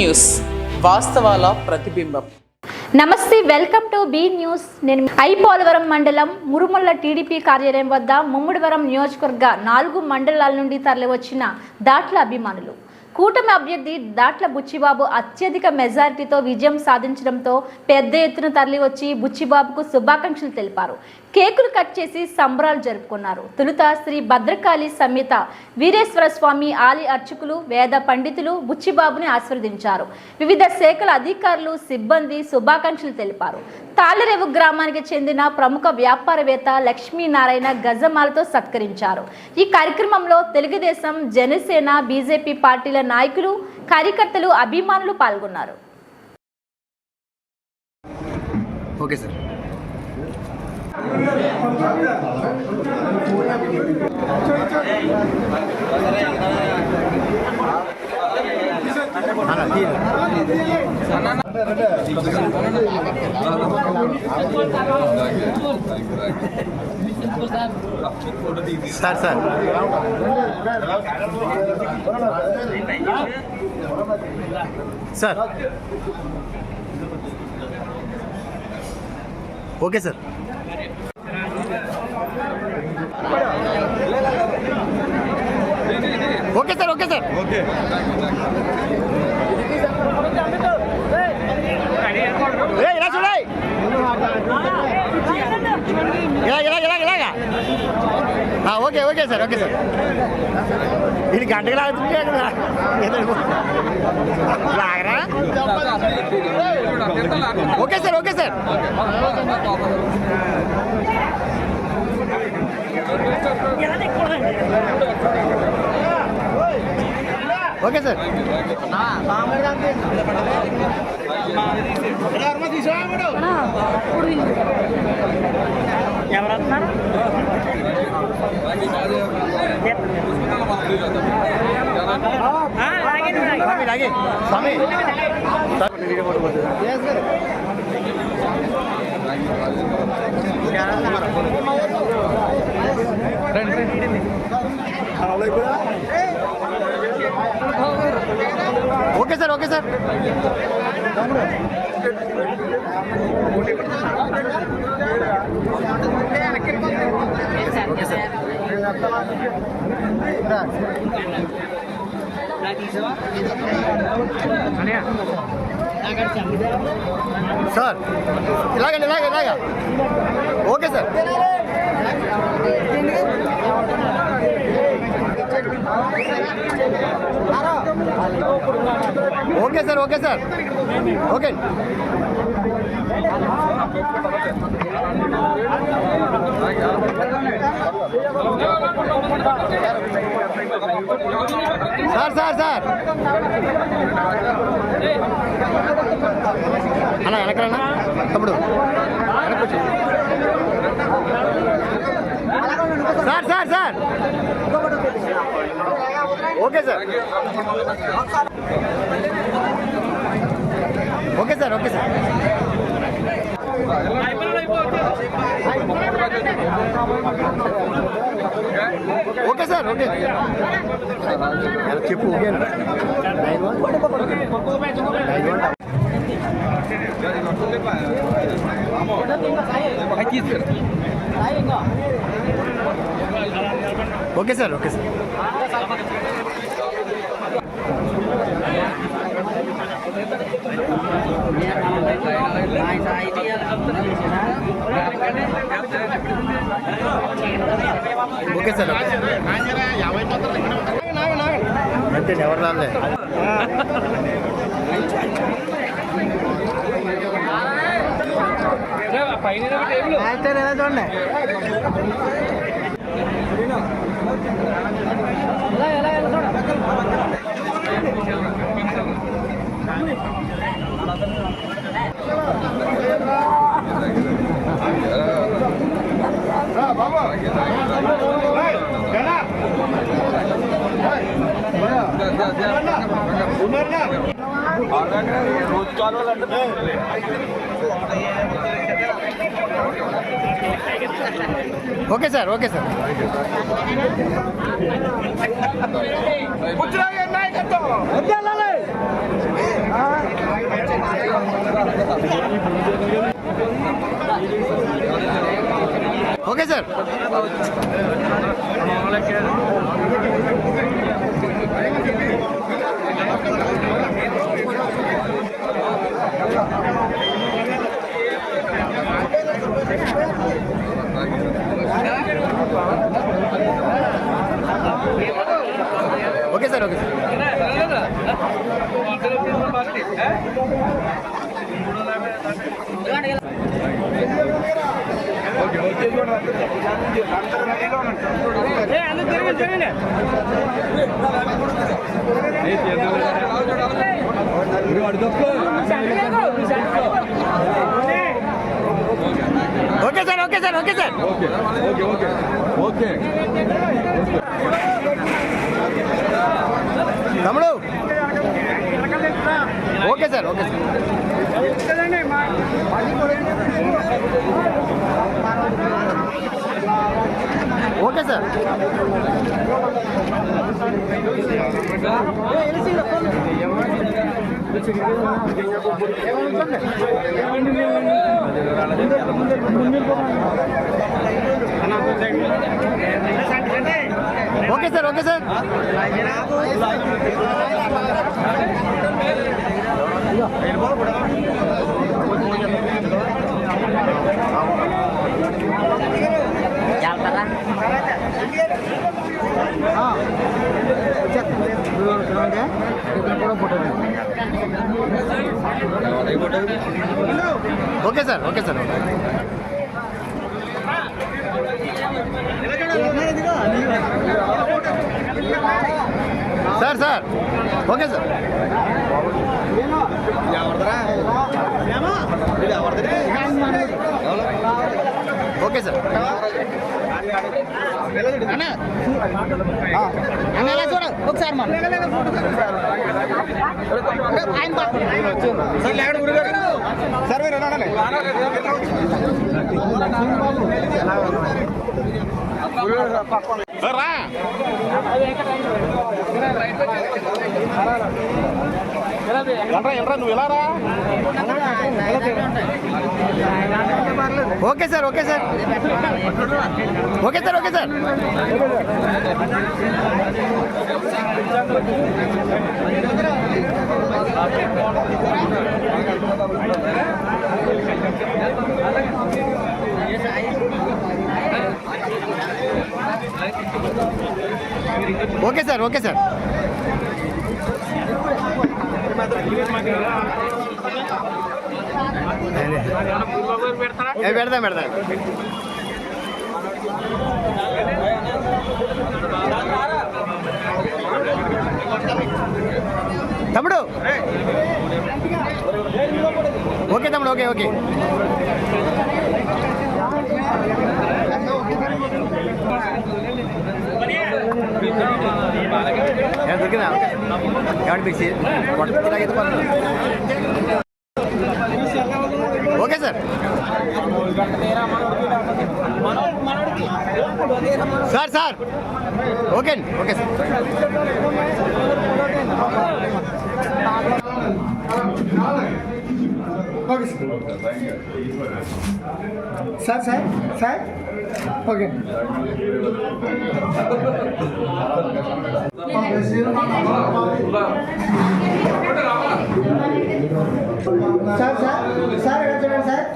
News, వాస్తవాల ప్రతిబింబం. నమస్తే, welcome to be news. నేను పోలవరం మండలం మురుమల్ల టీడీపీ కార్యాలయం వద్ద ముమ్మడివరం నియోజకవర్గ 4 మండలాల నుండి తరలివచ్చిన దాట్ల అభిమానులు కూటమి అభ్యర్థి దాట్ల బుచ్చిబాబు అత్యధిక మెజారిటీతో విజయం సాధించడంతో పెద్ద ఎత్తున తరలివచ్చి బుచ్చిబాబుకు శుభాకాంక్షలు తెలిపారు. కేకులు కట్ చేసి సంబరాలు జరుపుకున్నారు. తొలుత శ్రీ భద్రకాళి సమేత వీరేశ్వర స్వామి ఆలయ అర్చకులు, వేద పండితులు బుచ్చిబాబుని ఆశీర్వదించారు. వివిధ శాఖల అధికారులు, సిబ్బంది శుభాకాంక్షలు తెలిపారు. తాళరేవు గ్రామానికి చెందిన ప్రముఖ వ్యాపారవేత్త లక్ష్మీనారాయణ గజమాలతో సత్కరించారు. ఈ కార్యక్రమంలో తెలుగుదేశం, జనసేన, బీజేపీ పార్టీల నాయకులు, కార్యకర్తలు, అభిమానులు పాల్గొన్నారు. Okay sir. Sir sir sir okay sir. Okay sir. Okay sir. Okay ఇలా చూడాలి. ఇలాగా okay okay sir. Okay sir. ఇది గంటకి లాగుతుంది లాగరా. Okay sir. Okay sir. Okay sir. ఎవరన్నారు స్వామి okay sir. Okay sir. Okay sir. Sir ఇలాగండి ఇలాగా. Okay sir. Okay sir. Okay sir. Okay sir అలా వెనకన్నా తమ్ముడు sir. Okay sir. Okay sir. Okay sir. Okay sir. Okay చెప్పు. Okay okay sir. Okay sir. Okay sir. అంతే ఎవరు రాలే. అయితే చూడండి. Okay sir. Okay sir. Okay sir. Okay sir. Okay sir. Okay sir. Okay sir. Okay sir. Okay తమ్ముడు. Okay sir. Okay sir. Okay sir. Okay sir. Okay sir. Okay sir. Okay sir. Sir sir. Okay sir. Okay sir. అన్న చూడ ఒకసారి మన నువ్వు ఎలా రా. Okay sir. Okay sir. Okay sir. Okay sir. Okay sir. Okay sir. పెడదాం పెడదాం. తమ్ముడు. ఓకే తమ్ముడు. ఓకే. ఓకే. దొరికిందా? ఏమంటే fix okay sir. Sir sir. Okay అండి. Okay sir. Sir sir sir okay sir sir sir ఎక్కడ చూడండి సార్.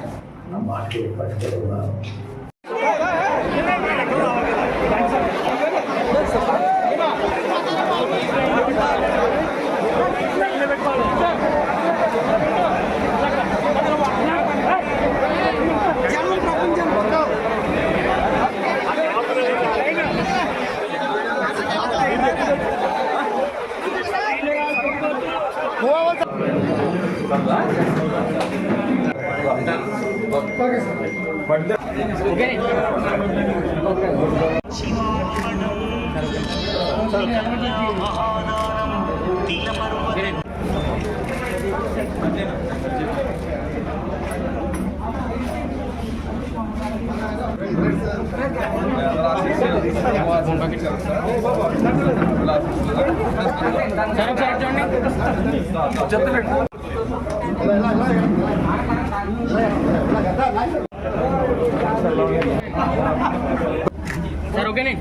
సార్ ఓకేనే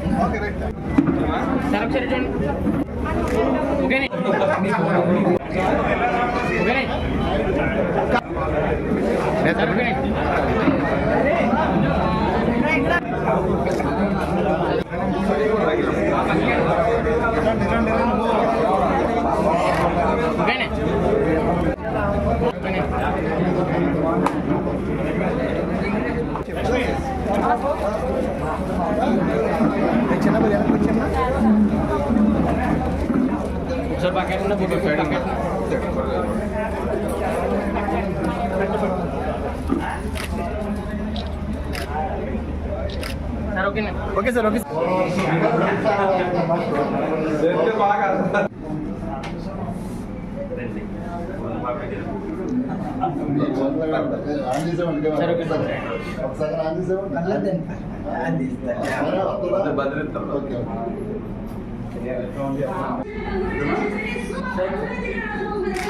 సార్ ఒకసారి చూడండి ఓకేనే ఓకేనే సార్ ఓకేనే ఓకేనే सर पैकेट में फोटो पैकेट सर ओके ना okay sir okay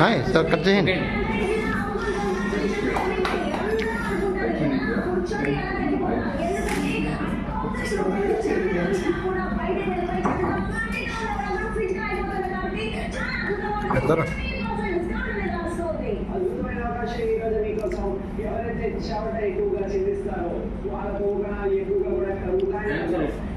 hi sir cut చేయండి పెద్దరా ఎవరైతే చావట ఎక్కువగా చెల్లిస్తారో వాళ్ళ పోగణాలు ఎక్కువగా కూడా కలుగుతాయి.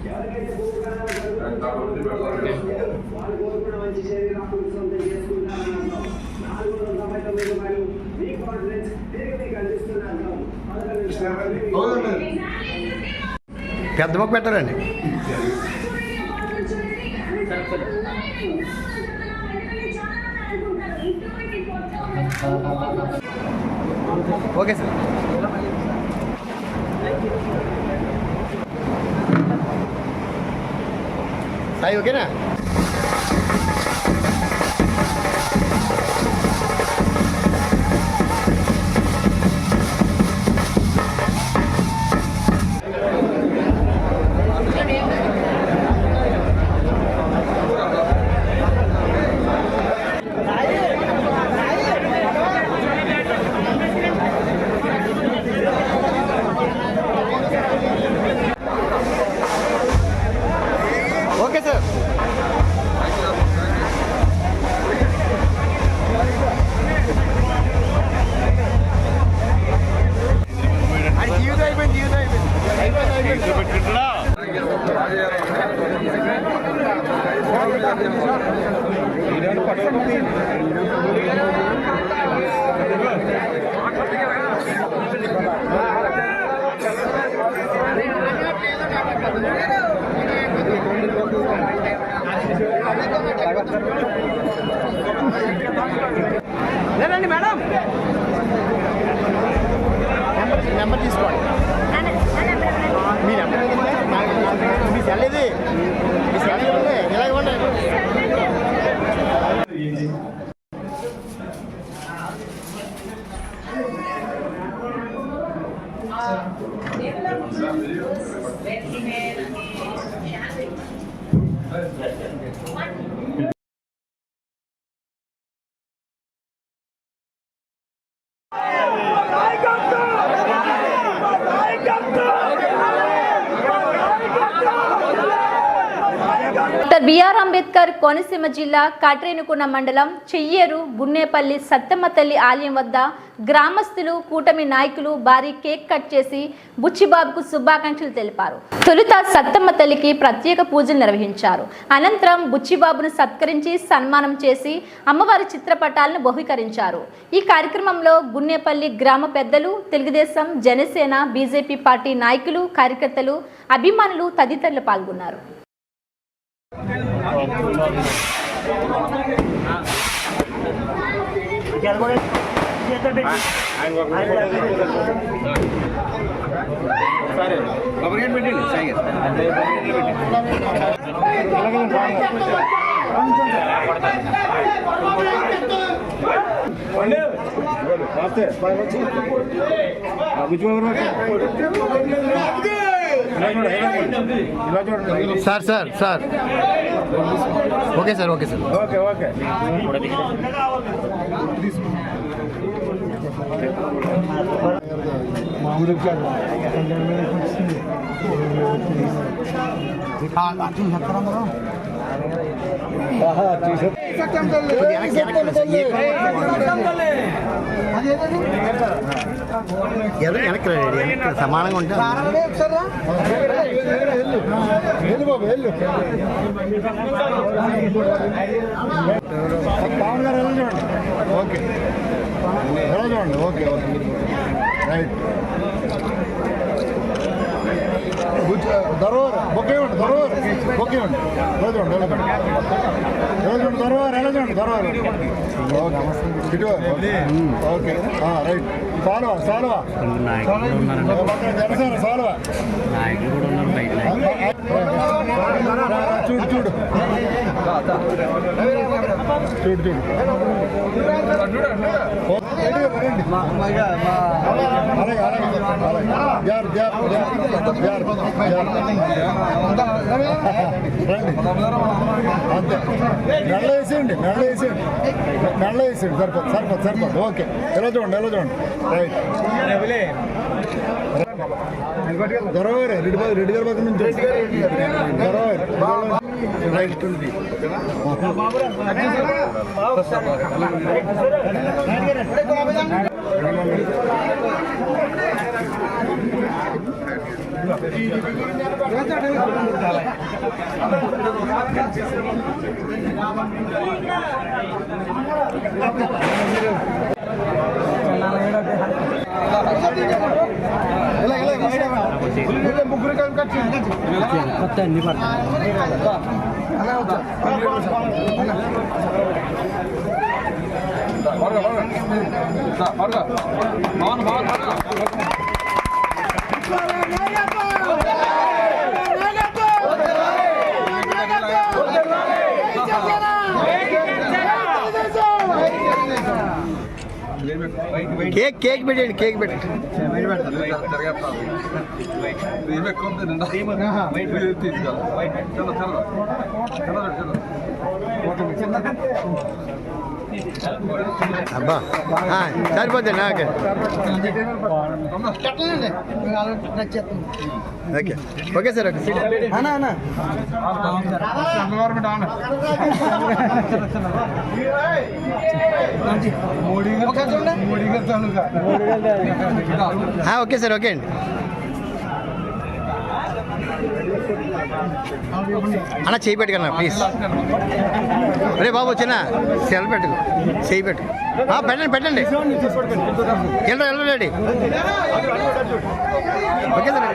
ఎవరికైతే పోగణాలు కలుగుతాయో వాళ్ళు కోరుకున్న మంచి శరీరాన్ని సొంతం చేసుకుంటారని అర్థం. 499 రూపాయలు మీ కాన్ఫిడెన్స్ తిరిగి మీకు అందిస్తున్నారు. పెద్ద మొక్క పెట్టారండి ఓకే సార్ సాయి ఓకేనా ఓకే సార్ జీవితం అయిపోయింది లేదండి మేడం నెంబర్ తీసుకోండి మీ నెంబర్ మీ సెల్ ఇది మీ సెల్ ఇవ్వండి ఇలా ఇవ్వండి డాక్టర్ బిఆర్ అంబేద్కర్ కోనసీమ జిల్లా కాట్రేనుకున్న మండలం చెయ్యేరు గున్నేపల్లి సత్తమ్మ తల్లి ఆలయం వద్ద గ్రామస్తులు కూటమి నాయకులు భారీ కేక్ కట్ చేసి బుచ్చిబాబుకు శుభాకాంక్షలు తెలిపారు. తొలుత సత్తమ్మ తల్లికి ప్రత్యేక పూజలు నిర్వహించారు. అనంతరం బుచ్చిబాబును సత్కరించి సన్మానం చేసి అమ్మవారి చిత్రపటాలను బహుకరించారు. ఈ కార్యక్రమంలో గున్నేపల్లి గ్రామ పెద్దలు, తెలుగుదేశం, జనసేన, బీజేపీ పార్టీ నాయకులు, కార్యకర్తలు, అభిమానులు తదితరులు పాల్గొన్నారు. Sir sir sir okay sir okay sir okay okay ఎదురు వెనక్కి సమానంగా ఉంటే పవన్ గారు ఎలా చూడండి ఓకే ఎలా చూడండి ఓకే ఓకే రైట్ దరోవర్ బొకే ఉండి దరోవర్ బొకే ఉండి ఎలా చూడండి ఎలా చూడండి ఎలా చూడండి దరోవర్ ఎలా చూడండి దరోవర్ ఓకే ఇటు ఓకే రైట్ సాల్వా సాల్వా జనసేన సాల్వా చూడు చూడు చూడు చూడు అలాగే అలాగే జార్ జార్ జార్ రండి అంతే మెల్ల వేసేయండి మెల్ల వేసేయండి మెల్ల వేసేయండి సరిపోదు సరిపోదు సరిపోదు ఓకే ఎలా చూడండి ఎలా చూడండి రైట్ దొరవారు రెడ్డి గారి పక్కన నుంచి దొరవారు రైట్ ముగ్గురు కొత్త అన్ని కేక్ కేక్ పెట్టండి కేక్ పెట్టండి అబ్బా సరిపోతుంది నాకు okay okay sir okay okay sir okay అండి అన్న చేయి పెట్టుకన్నా ప్లీజ్ రే బాబు చిన్న సెల్ పెట్టుకు చేయి పెట్టు పెట్టండి పెట్టండి వెళ్ళండి ఓకే సార్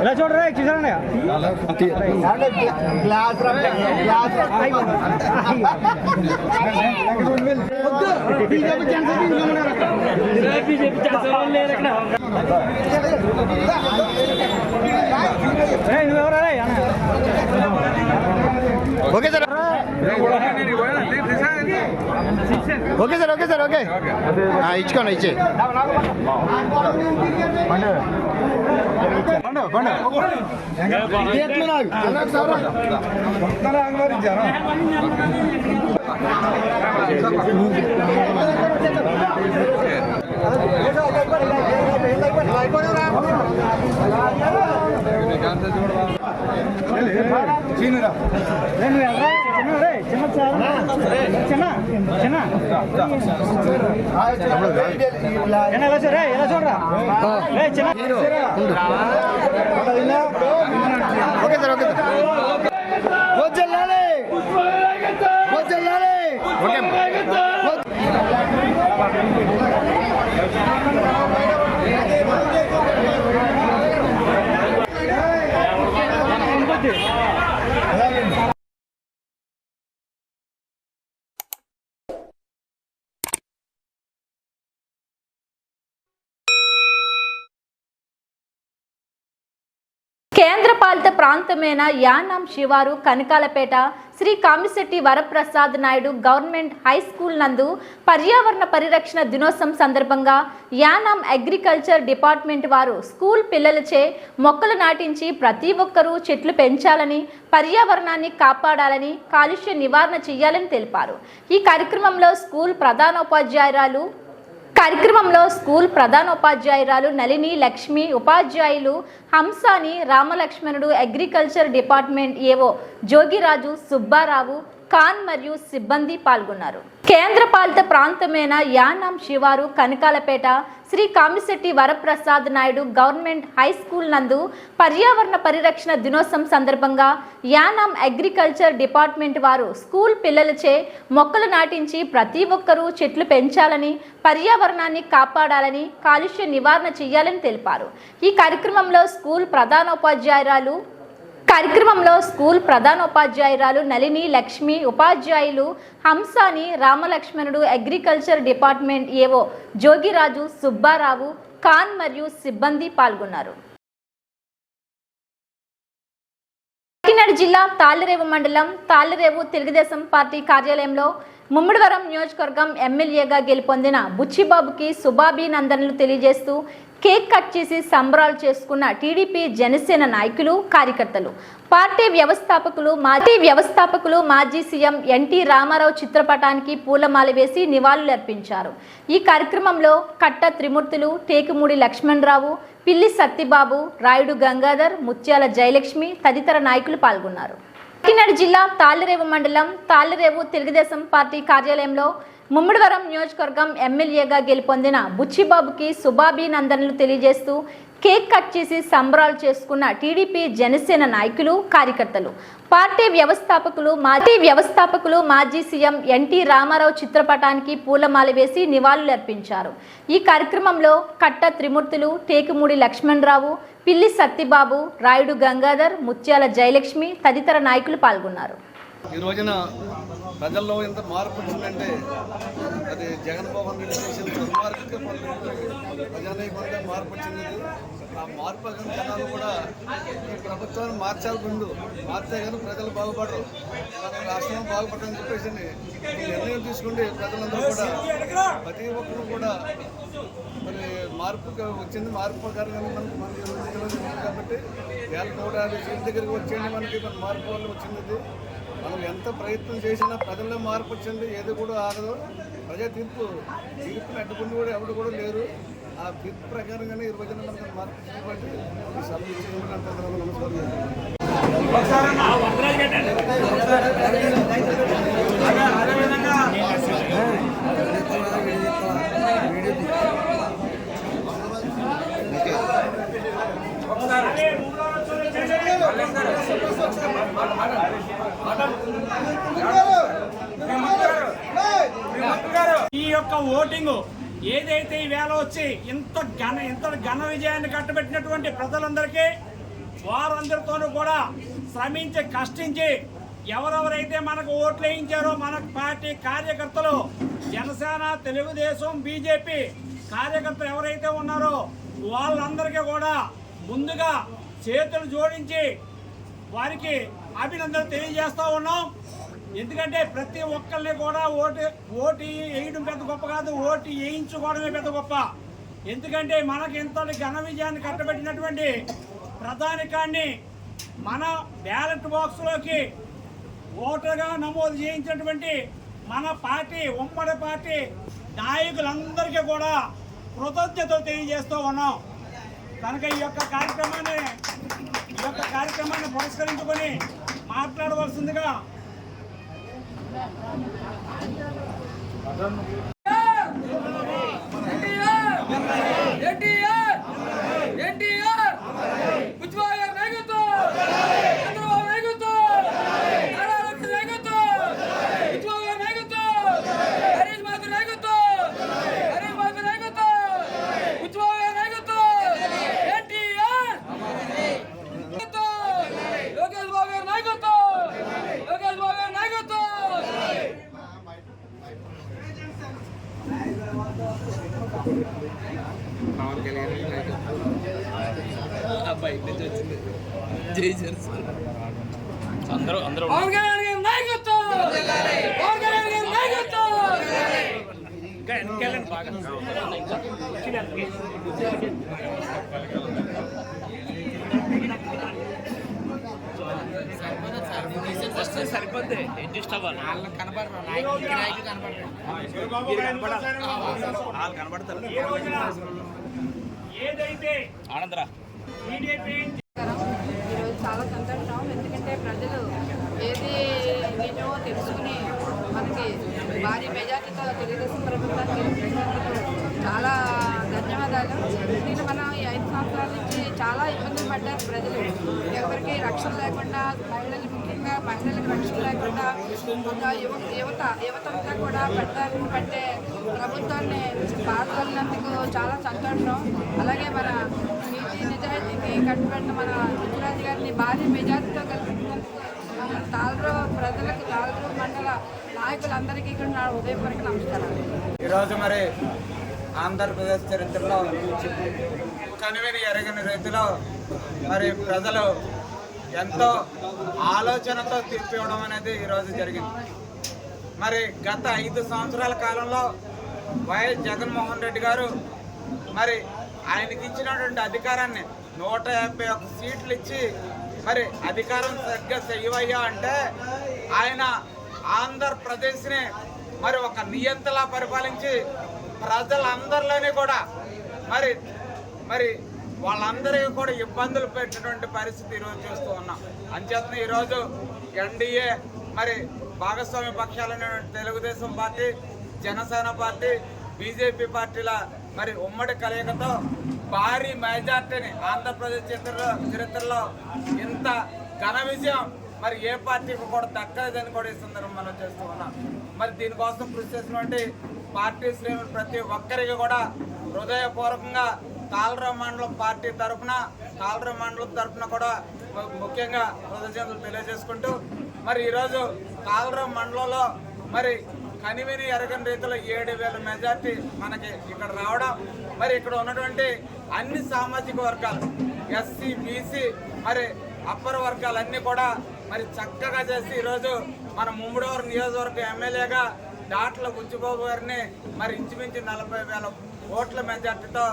ఎలా చూడరా చూసారండి glass okay sir okay sir okay sir okay ఇచ్చుకోండి ఇచ్చే చిన్న ఓకే సార్ ఓకే కేంద్రపాలిత ప్రాంతమైన యానాం శివారు Kanakalapeta Shri Kamisetti Varaprasad Naidu government high school నందు పర్యావరణ పరిరక్షణ దినోత్సవం సందర్భంగా యానాం అగ్రికల్చర్ డిపార్ట్మెంట్ వారు స్కూల్ పిల్లలచే మొక్కలు నాటించి ప్రతి ఒక్కరూ చెట్లు పెంచాలని, పర్యావరణాన్ని కాపాడాలని, కాలుష్య నివారణ చేయాలని తెలిపారు. ఈ కార్యక్రమంలో స్కూల్ ప్రధానోపాధ్యాయురాలు నళిని లక్ష్మి, ఉపాధ్యాయులు హంసాని, రామలక్ష్మణుడు, అగ్రికల్చర్ డిపార్ట్మెంట్ ఏవో జోగిరాజు, సుబ్బారావు, ఖాన్ మరియు సిబ్బంది పాల్గొన్నారు. కేంద్రపాలిత ప్రాంతమైన యానాం శివారు Kanakalapeta Shri Kamisetti Varaprasad Naidu government high school నందు పర్యావరణ పరిరక్షణ దినోత్సవం సందర్భంగా యానాం అగ్రికల్చర్ డిపార్ట్మెంట్ వారు స్కూల్ పిల్లలచే మొక్కలు నాటించి ప్రతి ఒక్కరూ చెట్లు పెంచాలని, పర్యావరణాన్ని కాపాడాలని, కాలుష్య నివారణ చేయాలని తెలిపారు. ఈ కార్యక్రమంలో స్కూల్ ప్రధానోపాధ్యాయురాలు నళిని లక్ష్మి, ఉపాధ్యాయులు హంసాని, రామలక్ష్మణుడు, అగ్రికల్చర్ డిపార్ట్మెంట్ ఏవో జోగిరాజు, సుబ్బారావు, ఖాన్ మరియు సిబ్బంది పాల్గొన్నారు. కాకినాడ జిల్లా తాళ్లరేవు మండలం తాళ్లరేవు తెలుగుదేశం పార్టీ కార్యాలయంలో ముమ్మిడివరం నియోజకవర్గం ఎమ్మెల్యేగా గెలుపొందిన బుచ్చిబాబుకి శుభాభినందనలు తెలియజేస్తూ కేక్ కట్ చేసి సంబరాలు చేసుకున్న టీడీపీ, జనసేన నాయకులు, కార్యకర్తలు. పార్టీ వ్యవస్థాపకులు మాజీ సీఎం ఎన్టీ రామారావు చిత్రపటానికి పూలమాల వేసి నివాళులర్పించారు. ఈ కార్యక్రమంలో కట్ట త్రిమూర్తులు, టేకుమూడి లక్ష్మణరావు, పిల్లి సత్తిబాబు, రాయుడు గంగాధర్, ముత్యాల జయలక్ష్మి తదితర నాయకులు పాల్గొన్నారు. కాకినాడ జిల్లా తాళ్లరేవు మండలం తాళ్లరేవు తెలుగుదేశం పార్టీ కార్యాలయంలో ముమ్మిడివరం నియోజకవర్గం ఎమ్మెల్యేగా గెలుపొందిన బుచ్చిబాబుకి శుభాభినందనలు తెలియజేస్తూ కేక్ కట్ చేసి సంబరాలు చేసుకున్న టీడీపీ, జనసేన నాయకులు, కార్యకర్తలు. పార్టీ వ్యవస్థాపకులు మాజీ సీఎం ఎన్టీ రామారావు చిత్రపటానికి పూలమాల వేసి నివాళులర్పించారు. ఈ కార్యక్రమంలో కట్ట త్రిమూర్తులు, టేకుమూడి లక్ష్మణరావు, పిల్లి సత్తిబాబు, రాయుడు గంగాధర్, ముత్యాల జయలక్ష్మి తదితర నాయకులు పాల్గొన్నారు. ఈ రోజున ప్రజల్లో ఎంత మార్పు వచ్చిందంటే అది జగన్మోహన్ రెడ్డి చేసిన దుర్మార్గ ప్రజానీకంగా మార్పు వచ్చింది. ఆ మార్పు జనాలు కూడా ఈ ప్రభుత్వాన్ని మార్చాలి, ముందు మార్చే కానీ ప్రజలు బాగుపడరు, రాష్ట్రం బాగుపడని చెప్పేసి ఈ నిర్ణయం తీసుకుంటే ప్రజలందరూ కూడా ప్రతి ఒక్కరు కూడా మరి మార్పు వచ్చింది. మార్పు ప్రకారంగా మనకి కాబట్టి 150 సీట్ల దగ్గరికి వచ్చేయండి, మనకి మన మార్పు వల్ల వచ్చింది. మనం ఎంత ప్రయత్నం చేసినా ప్రజల్లో మార్పు వచ్చింది, ఏది కూడా ఆగదు. ప్రజా తీర్పుని అడ్డుకుని కూడా ఎవరు కూడా లేరు. ఆ తీర్పు ప్రకారంగానే ఈ రోజున మనకు మార్పు వచ్చింది. కాబట్టి ఈ సభ నమస్కారం. ఈ యొక్క ఓటింగ్ ఏదైతే ఈ వేళ వచ్చి ఇంత ఘన విజయాన్ని కట్టబెట్టినటువంటి ప్రజలందరికీ, వారందరితోనూ కూడా శ్రమించి కష్టించి ఎవరెవరైతే మనకు ఓట్లు వేయించారో మన పార్టీ కార్యకర్తలు, జనసేన, తెలుగుదేశం, బీజేపీ కార్యకర్తలు ఎవరైతే ఉన్నారో వాళ్ళందరికీ కూడా ముందుగా చేతులు జోడించి వారికి అభినందనలు తెలియజేస్తూ ఉన్నాం. ఎందుకంటే ప్రతి ఒక్కరిని కూడా ఓటు వేయడం పెద్ద గొప్ప కాదు, ఓటు వేయించుకోవడమే పెద్ద గొప్ప. ఎందుకంటే మనకి ఇంతటి ఘన విజయాన్ని కట్టబెట్టినటువంటి ప్రధానికాన్ని మన బ్యాలెట్ బాక్స్లోకి ఓటర్గా నమోదు చేయించినటువంటి మన పార్టీ, ఉమ్మడి పార్టీ నాయకులందరికీ కూడా కృతజ్ఞతలు తెలియజేస్తూ ఉన్నాం. కనుక ఈ యొక్క కార్యక్రమాన్ని పురస్కరించుకొని మాట్లాడవలసిందిగా సరిపోద్ది అడ్జస్ట్ అవ్వాలి. వాళ్ళకి కనపడరు, నాయకులు కనపడతారు. ఏదైతే ఆనందరా టీడీపీ ఈరోజు చాలా సంతోషం. ఎందుకంటే ప్రజలు ఏది నిజమో తెలుసుకుని మనకి భారీ మెజార్టీతో తెలుగుదేశం ప్రభుత్వాన్ని గెలిపించినందుకు చాలా ధన్యవాదాలు. దీన్ని మనం ఈ 5 సంవత్సరాల నుంచి చాలా ఇబ్బందులు పడ్డారు ప్రజలు. ఎవరికి రక్షణ లేకుండా, మహిళలు ముఖ్యంగా మహిళలకు రక్షణ లేకుండా యువత అంతా కూడా పట్టే ప్రభుత్వాన్ని పాల్గొన్నందుకు చాలా సంతోషం. అలాగే మన నీతి నిజాయితీకి కట్టుబడిన మన రుచిరాజు గారిని భారీ మెజార్టీతో కల్పించినందుకు తాళూరు ప్రజలకు, తాళూరు మండల నాయకులందరికీ కూడా నా ఉదయపూర్వక నమస్కారాలు. ఈరోజు మరి ఆంధ్రప్రదేశ్ చరిత్రలో కనివిని ఎరగని రీతిలో మరి ప్రజలు ఎంతో ఆలోచనతో తీర్పు ఇవ్వడం అనేది ఈరోజు జరిగింది. మరి గత 5 సంవత్సరాల కాలంలో వైఎస్ జగన్మోహన్ రెడ్డి గారు మరి ఆయనకి ఇచ్చినటువంటి అధికారాన్ని 151 సీట్లు ఇచ్చి మరి అధికారం సరిగ్గా చెయ్యవయ్యా అంటే ఆయన ఆంధ్రప్రదేశ్ని మరి ఒక నియంతలా పరిపాలించి ప్రజలందరిలోని కూడా మరి వాళ్ళందరికీ కూడా ఇబ్బందులు పెట్టినటువంటి పరిస్థితి ఈరోజు చూస్తూ ఉన్నాం. అంచేతనే ఈరోజు ఎన్డీఏ మరి భాగస్వామ్య పక్షాలైనటువంటి Telugu Desam party, Janasena party, BJP పార్టీల మరి ఉమ్మడి కలయికతో భారీ మెజార్టీని ఆంధ్రప్రదేశ్ చరిత్రలో ఇంత ఘన విజయం మరి ఏ పార్టీకి కూడా దక్కలేదని కూడా ఈ సందర్భం మనం చేస్తూ ఉన్నాం. మరి దీనికోసం కృషి చేసినటువంటి పార్టీ శ్రేణులు ప్రతి ఒక్కరికి కూడా హృదయపూర్వకంగా తాళరావు మండలం పార్టీ తరఫున, తాళరావు మండలం తరఫున కూడా ముఖ్యంగా కృతజ్ఞతలు తెలియజేసుకుంటూ మరి ఈరోజు తాళరావు మండలంలో మరి కనివిని ఎరగని రీతిలో 7,000 మెజార్టీ మనకి ఇక్కడ రావడం, మరి ఇక్కడ ఉన్నటువంటి అన్ని సామాజిక వర్గాలు ఎస్సీ, బీసీ, మరి అప్పర్ వర్గాలన్నీ కూడా మరి చక్కగా చేసి ఈరోజు మన ముమ్మడివరం నియోజకవర్గం ఎమ్మెల్యేగా దాట్ల బుచ్చిబాబు గారిని మరి ఇంచుమించు 40,000 ఓట్ల మెజార్టీతో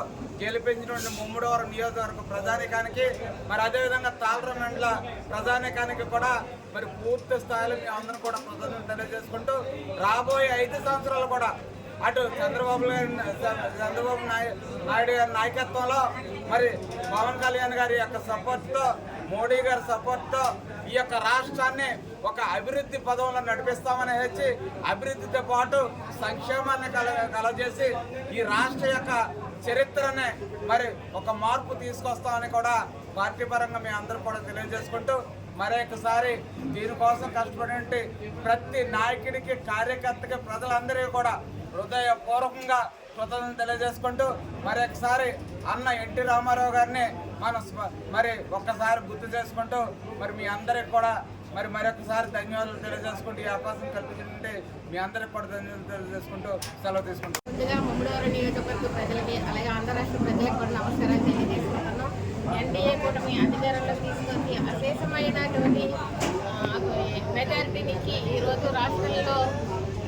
గెలిపించినటువంటి ముమ్మడివరం నియోజకవర్గ ప్రజానికానికి మరి అదేవిధంగా తాళరావు మండల ప్రజానికానికి కూడా మరి పూర్తి స్థాయిలో మీ అందరూ కూడా కృతజ్ఞతలు తెలియజేసుకుంటూ రాబోయే 5 సంవత్సరాలు కూడా అటు చంద్రబాబు నాయుడు గారి నాయకత్వంలో మరి పవన్ కళ్యాణ్ గారి యొక్క సపోర్ట్తో, మోడీ గారి సపోర్ట్తో ఈ యొక్క రాష్ట్రాన్ని ఒక అభివృద్ధి పదంలో నడిపిస్తామని హెచ్చి అభివృద్ధితో పాటు సంక్షేమాన్ని కలగజేసి ఈ రాష్ట్ర యొక్క చరిత్రనే మరి ఒక మార్పు తీసుకొస్తామని కూడా పార్టీ పరంగా మేము అందరూ కూడా తెలియజేసుకుంటూ మరొకసారి దీనికోసం కష్టపడే ప్రతి నాయకుడికి, కార్యకర్తకి, ప్రజలందరికీ కూడా హృదయపూర్వకంగా కృతజ్ఞతలు తెలియజేసుకుంటూ మరొకసారి అన్న ఎన్టీ రామారావు గారిని మనం మరి ఒక్కసారి గుర్తు చేసుకుంటూ మరి మీ అందరికి కూడా మరి మరొకసారి ధన్యవాదాలు తెలియజేసుకుంటూ ఈ అవకాశం కల్పించుకుంటే మీ అందరికి కూడా ధన్యవాదాలు తెలియజేసుకుంటూ సెలవు తీసుకుంటాం. ముందుగా ముమ్మడివరం నియోజకవర్గ ప్రజలకి, అలాగే ఆంధ్ర రాష్ట్ర ప్రజలకు కూడా నమస్కారాలు తెలియజేసుకుంటున్నాం. ఎన్డీఏ కూటమి అధికారంలో తీసుకొచ్చి అశేషమైనటువంటి మెజారిటీనికి ఈరోజు రాష్ట్రంలో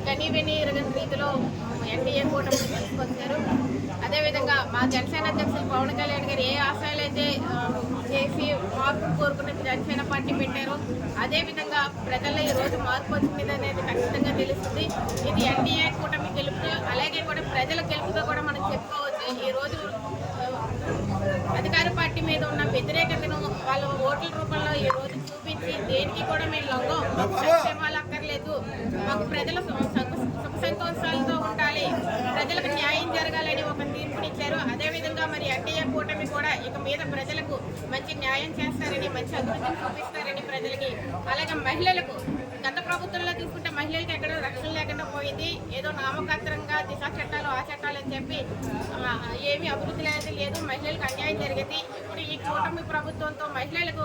కనివిని ఎరగని రీతిలో ఎన్డీఏ కూటమి తీసుకొచ్చారు. అదేవిధంగా మా జనసేన అధ్యక్షులు పవన్ కళ్యాణ్ గారు ఏ ఆశయాలు అయితే చేసి మార్పు కోరుకునే జనసేన పార్టీ పెట్టారో అదేవిధంగా ప్రజల్లో ఈరోజు మార్పు వచ్చింది అనేది ఖచ్చితంగా తెలుస్తుంది. ఇది ఎన్డీఏ కూటమి గెలుపుతో, అలాగే కూడా ప్రజల గెలుపుతో కూడా మనం చెప్పుకోవచ్చు. ఈరోజు అధికార పార్టీ మీద ఉన్న వ్యతిరేకతను వాళ్ళ ఓట్ల రూపంలో ఈరోజు చూపించి దేనికి కూడా మేము లొంగం. మాకు సంక్షేమాలు అక్కర్లేదు, మాకు ప్రజలు సుఖ సంతోషాలతో ఉండాలి, ప్రజలకు న్యాయం జరగాలని ఒక తీర్పునిచ్చారు. అదేవిధంగా మరి ఎన్డీఏ కూటమి కూడా ఇక మీద ప్రజలకు మంచి న్యాయం చేస్తారని, మంచి అభివృద్ధిని చూపిస్తారని ప్రజలకి. అలాగే మహిళలకు గత ప్రభుత్వంలో తీసుకుంటే మహిళలకు ఎక్కడో రక్షణ లేకుండా పోయింది. ఏదో నామకాత్రంగా దిశ చట్టాలు ఆ చట్టాలు అని చెప్పి ఏమీ అభివృద్ధి లేదు, మహిళలకు అన్యాయం జరిగింది. ఇప్పుడు ఈ కూటమి ప్రభుత్వంతో మహిళలకు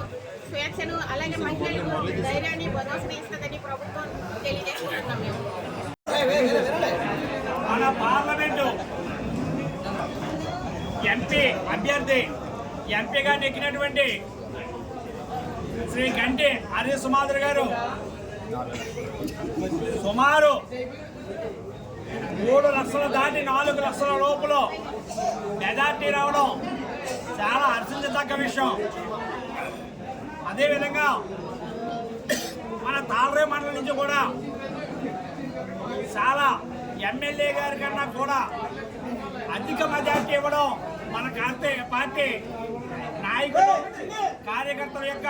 స్వేచ్ఛను అలాగే మహిళలకు ధైర్యాన్ని భరోసాని ఇస్తుందని ప్రభుత్వం తెలియజేస్తున్నాం. మేము మన పార్లమెంటు ఎంపీ అభ్యర్థి ఎంపీగా నెగ్గినటువంటి శ్రీ గంటి హరీష్ మాధురి గారు సుమారు 3 లక్షలు దాటి 4 లక్షల లోపల మెజార్టీ రావడం చాలా హర్షించదగ్గ విషయం. అదేవిధంగా మన తాళరే మండలం నుంచి కూడా చాలా ఎమ్మెల్యే గారి కన్నా కూడా అధిక మెజార్టీ ఇవ్వడం మన పార్టీ నాయకులు కార్యకర్తల యొక్క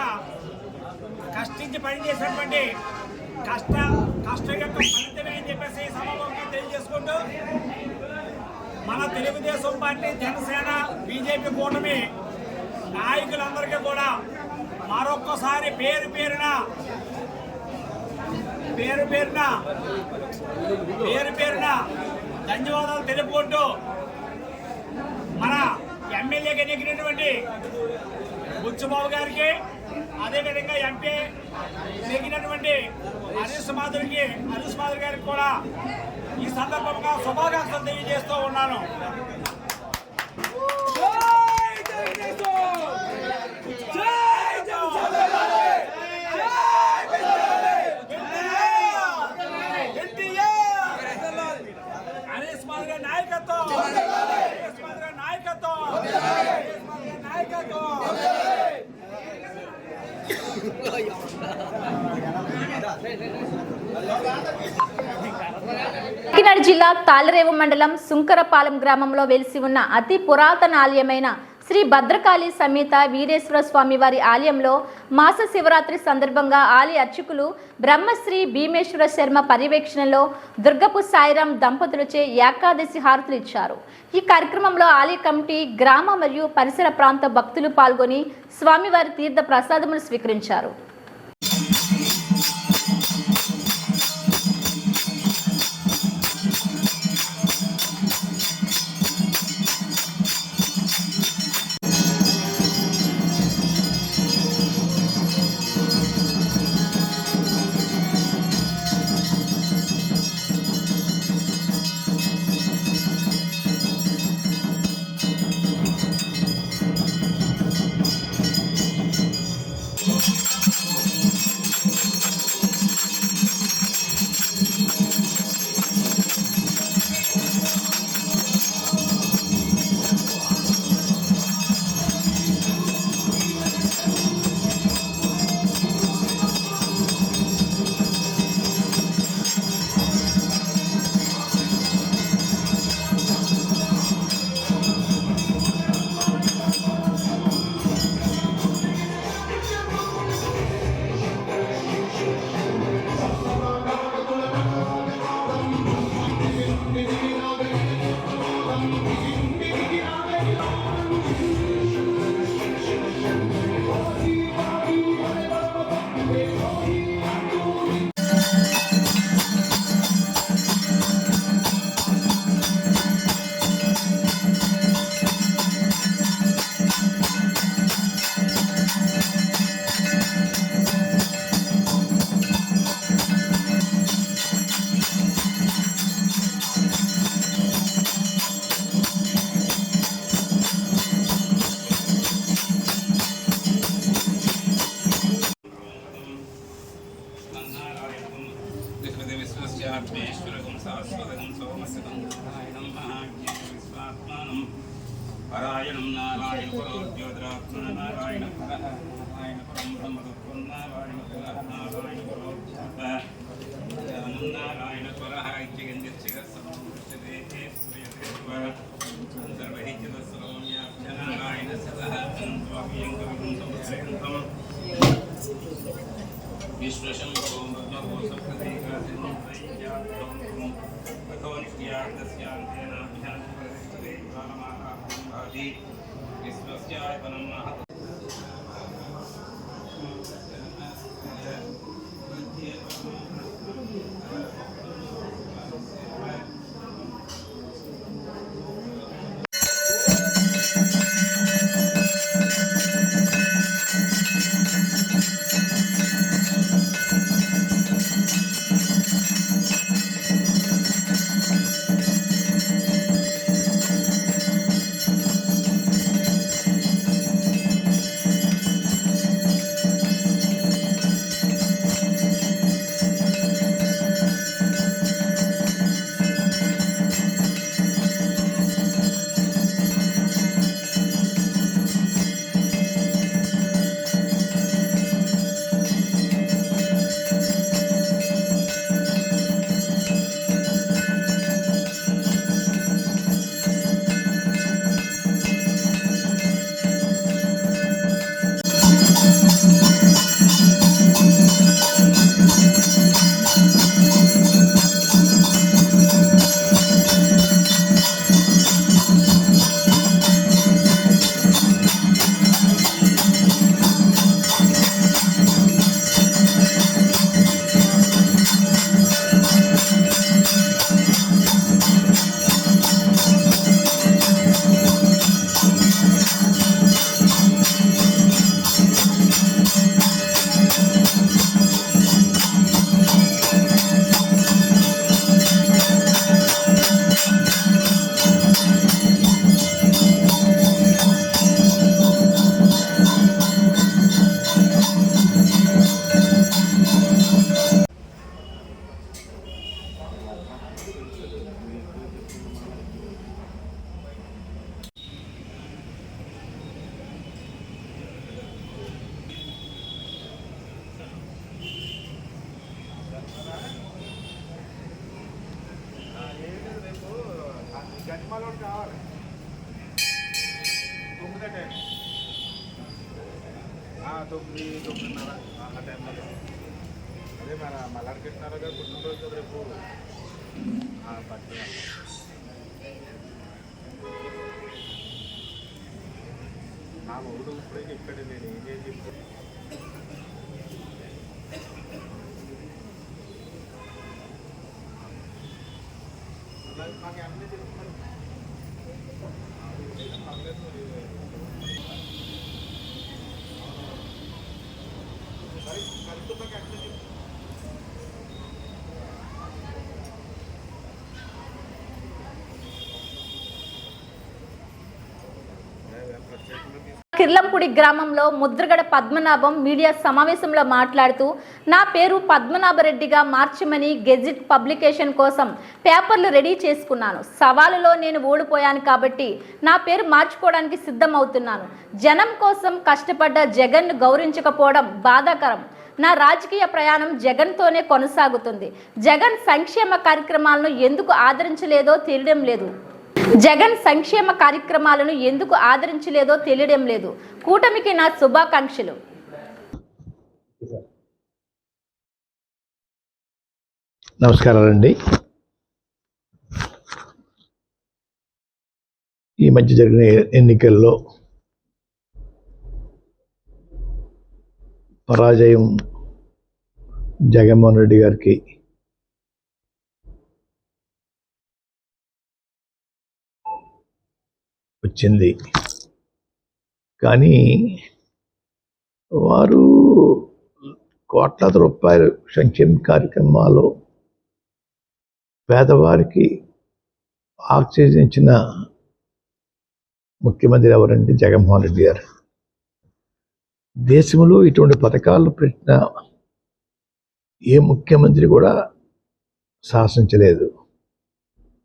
కష్టించి పనిచేసినటువంటి కష్టం యొక్క ఫలితమే అని చెప్పేసి సభాముఖంగా తెలియజేసుకుంటూ మన తెలుగుదేశం పార్టీ, జనసేన, బీజేపీ కూటమి నాయకులందరికీ కూడా మరొక్కసారి పేరు పేరున ధన్యవాదాలు తెలుపుకుంటూ మన ఎమ్మెల్యేగా నెగ్గినటువంటి బుచ్చుబాబు గారికి, అదేవిధంగా ఎంపీ నెగ్గినటువంటి హరీష్ మాధురి గారికి కూడా ఈ సందర్భంగా శుభాకాంక్షలు తెలియజేస్తూ ఉన్నాను. హరీష్ మాధురి గారి నాయకత్వం, కాకినాడ జిల్లా తాళ్లరేవు మండలం సుంకరపాలెం గ్రామంలో వెలిసి ఉన్న అతి పురాతన ఆలయమైన శ్రీ భద్రకాళి సమేత వీరేశ్వర స్వామి వారి ఆలయంలో మాస శివరాత్రి సందర్భంగా ఆలయ అర్చకులు బ్రహ్మశ్రీ భీమేశ్వర శర్మ పర్యవేక్షణలో దుర్గపు సాయిరాం దంపతులచే ఏకాదశి హారతులు ఇచ్చారు. ఈ కార్యక్రమంలో ఆలయ కమిటీ, గ్రామ మరియు పరిసర ప్రాంత భక్తులు పాల్గొని స్వామివారి తీర్థ ప్రసాదములు స్వీకరించారు. विश्वेश्वरकं शाश्वतं सोमस्यं नारायणं महाज्ञं विश्वात्मानं नारायणं नारायण परो ज्योतिरात्मन नारायण परः नारायण परं ब्रह्मतत्त्वं नारायण परः नारायण परो नारायण परः इत्यगन्धिश्चिरसमं दृश्यते सूर्यते सर्वैचितस्वं व्याप्य नारायणस्य सह स्वामियं कविं संश्रयन्तम् తొమ్మిదిన్నర ఆ టైంలో అదే మన మల్లారి కృష్ణారావు గారు పుట్టినరోజు కదా రేపు నా ఊరు ఇప్పుడే చెప్పాడు నేను ఏం చేసి అలాగే మాకు అన్నీ తెలుసుకున్నాను కిర్లంపూడి గ్రామంలో ముద్రగడ పద్మనాభం మీడియా సమావేశంలో మాట్లాడుతూ నా పేరు పద్మనాభరెడ్డిగా మార్చమని గెజిట్ పబ్లికేషన్ కోసం పేపర్లు రెడీ చేసుకున్నాను. సవాలులో నేను ఓడిపోయాను కాబట్టి నా పేరు మార్చుకోవడానికి సిద్ధమవుతున్నాను. జనం కోసం కష్టపడ్డ జగన్ను గౌరవించకపోవడం బాధాకరం. నా రాజకీయ ప్రయాణం జగన్తోనే కొనసాగుతుంది. జగన్ సంక్షేమ కార్యక్రమాలను ఎందుకు ఆదరించలేదో తెలియడం లేదు. కూటమికి నా శుభాకాంక్షలు. నమస్కారాలండి. ఈ మధ్య జరిగిన ఎన్నికల్లో పరాజయం జగన్మోహన్ రెడ్డి గారికి వచ్చింది. కానీ వారు కోట్లాది రూపాయలు సంక్షేమ కార్యక్రమాలు పేదవారికి ఆక్సిజన్ ముఖ్యమంత్రి ఎవరంటే జగన్మోహన్ రెడ్డి గారు. దేశంలో ఇటువంటి పథకాలు పెట్టిన ఏ ముఖ్యమంత్రి కూడా సాహసించలేదు.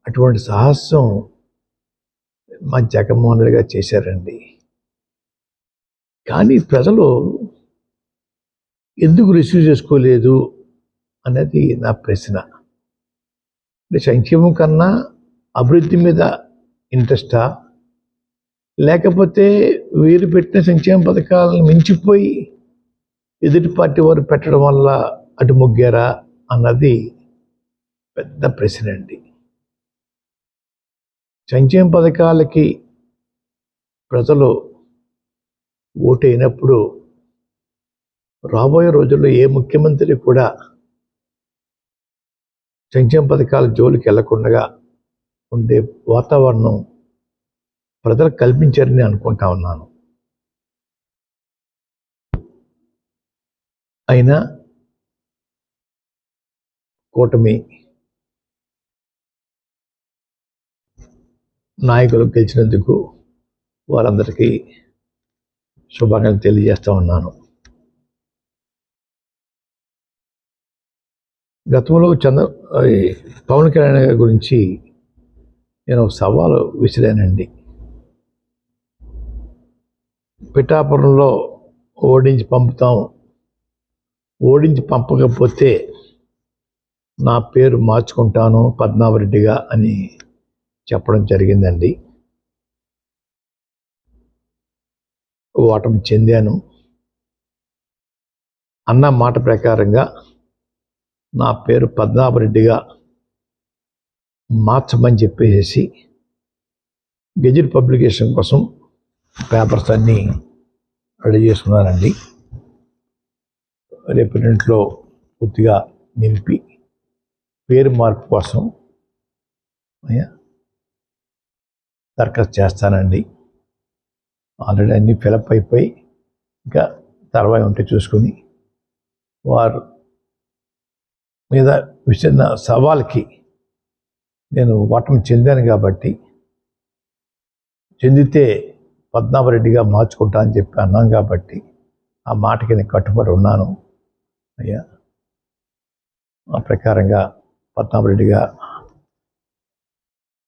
అటువంటి సాహసం మా జగన్మోహన్ రెడ్డి గారు చేశారండి. కానీ ప్రజలు ఎందుకు రిసీవ్ చేసుకోలేదు అనేది నా ప్రశ్న. అంటే సంక్షేమం కన్నా అభివృద్ధి మీద ఇంట్రెస్టా, లేకపోతే వీరు పెట్టిన సంక్షేమ పథకాలను మించిపోయి ఎదుటి పార్టీ వారు పెట్టడం వల్ల అటు మొగ్గారా అన్నది పెద్ద ప్రశ్న అండి. సంక్షేమ పథకాలకి ప్రజలు ఓటైనప్పుడు రాబోయే రోజుల్లో ఏ ముఖ్యమంత్రి కూడా సంక్షేమ పథకాల జోలికి వెళ్లకుండా ఉండే వాతావరణం ప్రజలకు కల్పించారని అనుకుంటా ఉన్నాను. అయినా కూటమి నాయకులు గెలిచినందుకు వారందరికీ శుభాకాంక్షలు తెలియజేస్తూ ఉన్నాను. గతంలో పవన్ కళ్యాణ్ గారి గురించి నేను ఒక సవాలు విసిరానండి. పిఠాపురంలో ఓడించి పంపుతాం, ఓడించి పంపకపోతే నా పేరు మార్చుకుంటాను పద్మనాభరెడ్డిగా అని చెప్పడం జరిగిందండి. ఓటమి చెందాను. అన్న మాట ప్రకారంగా నా పేరు పద్మనాభరెడ్డిగా మార్చమని చెప్పేసి గెజిట్ పబ్లికేషన్ కోసం పేపర్స్ అన్నీ రెడీ చేసుకున్నానండి. రేపు ఇంట్లో పూర్తిగా నింపి పేరు మార్పు కోసం దరఖాస్తు చేస్తానండి. ఆల్రెడీ అన్నీ ఫిలప్ అయిపోయి ఇంకా తర్వాత ఉంటే చూసుకొని వారు మీద విసిరిన సవాల్కి నేను ఓటమి చెందాను కాబట్టి చెందితే పద్మనాభరెడ్డిగా మార్చుకుంటా అని చెప్పి అన్నాం కాబట్టి ఆ మాటకి నేను కట్టుబడి ఉన్నాను అయ్యా. ఆ ప్రకారంగా పద్మనాభరెడ్డిగా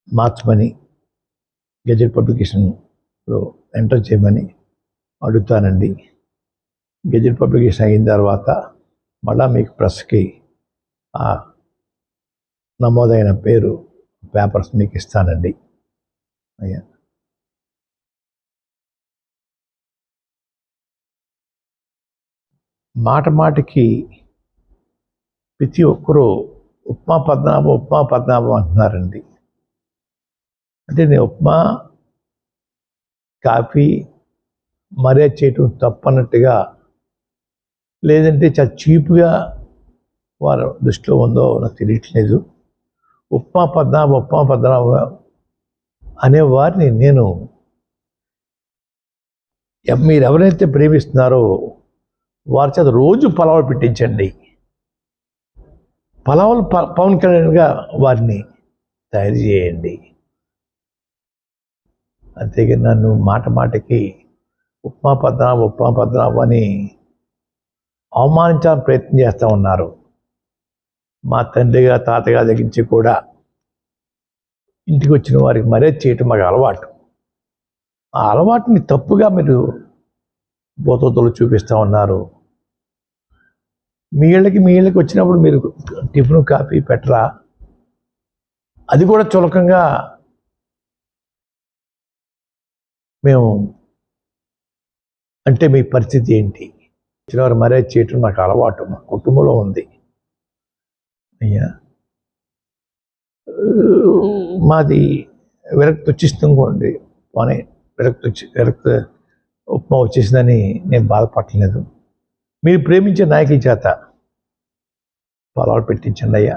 మార్చమని గెజెట్ పబ్లికేషన్లో ఎంటర్ చేయమని అడుగుతానండి. గెజెట్ పబ్లికేషన్ అయిన తర్వాత మళ్ళా మీకు ప్రెస్కి ఆ నమోదైన పేరు పేపర్స్ మీకు ఇస్తానండి అయ్యా. మాట మాటికి ప్రతి ఒక్కరూ ఉప్మా పద్మనాభం అంటున్నారండి. అంటే నేను ఉప్మా కాఫీ మర్యాద చేయటం తప్పన్నట్టుగా, లేదంటే చాలా చీప్గా వారి దృష్టిలో ఉందో నాకు తెలియట్లేదు. ఉప్మా పద్మనాభం అనేవారిని నేను మీరు ఎవరైతే ప్రేమిస్తున్నారో వారి చేత రోజు పలావులు పెట్టించండి. పలావులు పవన్ కళ్యాణ్గా వారిని తయారు చేయండి. అంతేగా నన్ను మాట మాటకి ఉప్మా పద్మనాభం అని అవమానించాలని ప్రయత్నం చేస్తూ ఉన్నారు. మా తండ్రిగా తాతగా దగ్గరించి కూడా ఇంటికి వచ్చిన వారికి మర్యాద చేయటం మాకు అలవాటు. ఆ అలవాటుని తప్పుగా మీరు బోతోతలు చూపిస్తూ ఉన్నారు. మీ ఇళ్ళకి వచ్చినప్పుడు మీరు టిఫిన్ కాఫీ పెట్టరా? అది కూడా చులకంగా మేము అంటే మీ పరిస్థితి ఏంటి? వచ్చినవారు మర్యాద చేయటం మాకు అలవాటు, మా కుటుంబంలో ఉంది అయ్యా. మాది విరక్తి వచ్చేస్తుంది పోనీ విరక్తి ఉప్మా వచ్చేసిందని నేను బాధపడలేదు. మీరు ప్రేమించే నాయకుల చేత పలావులు పెట్టించండి అయ్యా.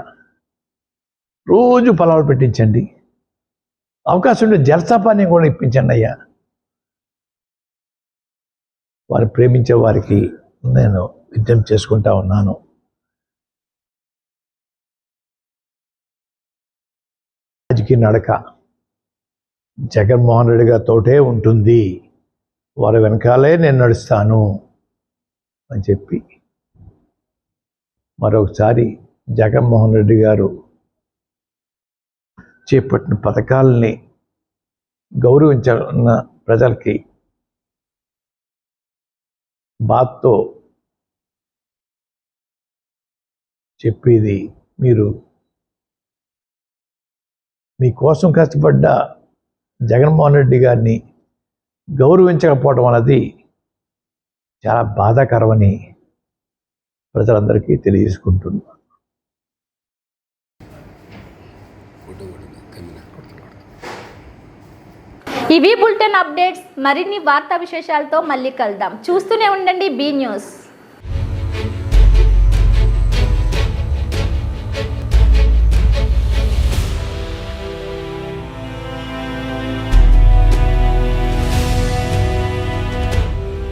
రోజు పలావులు పెట్టించండి. అవకాశం ఉంటే జలసాపాన్ని కూడా ఇప్పించండి అయ్యా. వారు ప్రేమించే వారికి నేను విజ్ఞప్తి చేసుకుంటా ఉన్నాను. రాజకీయ నడక జగన్మోహన్ రెడ్డి గారితోటే ఉంటుంది, వారి వెనకాలే నేను నడుస్తాను అని చెప్పి మరొకసారి జగన్మోహన్ రెడ్డి గారు చేపట్టిన పథకాలని గౌరవించిన ప్రజలకి బాధతో చెప్పేది, మీరు మీకోసం కష్టపడ్డ జగన్మోహన్ రెడ్డి గారిని గౌరవించకపోవడం అన్నది చాలా బాధాకరమని ప్రజలందరికీ తెలియజేసుకుంటున్నాను. ఇవి బులెటిన్ అప్డేట్స్. మరిన్ని వార్తా విశేషాలతో మళ్ళీ కలుద్దాం. చూస్తూనే ఉండండి బీ న్యూస్.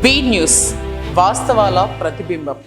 బీ న్యూస్, వాస్తవాల ప్రతిబింబం.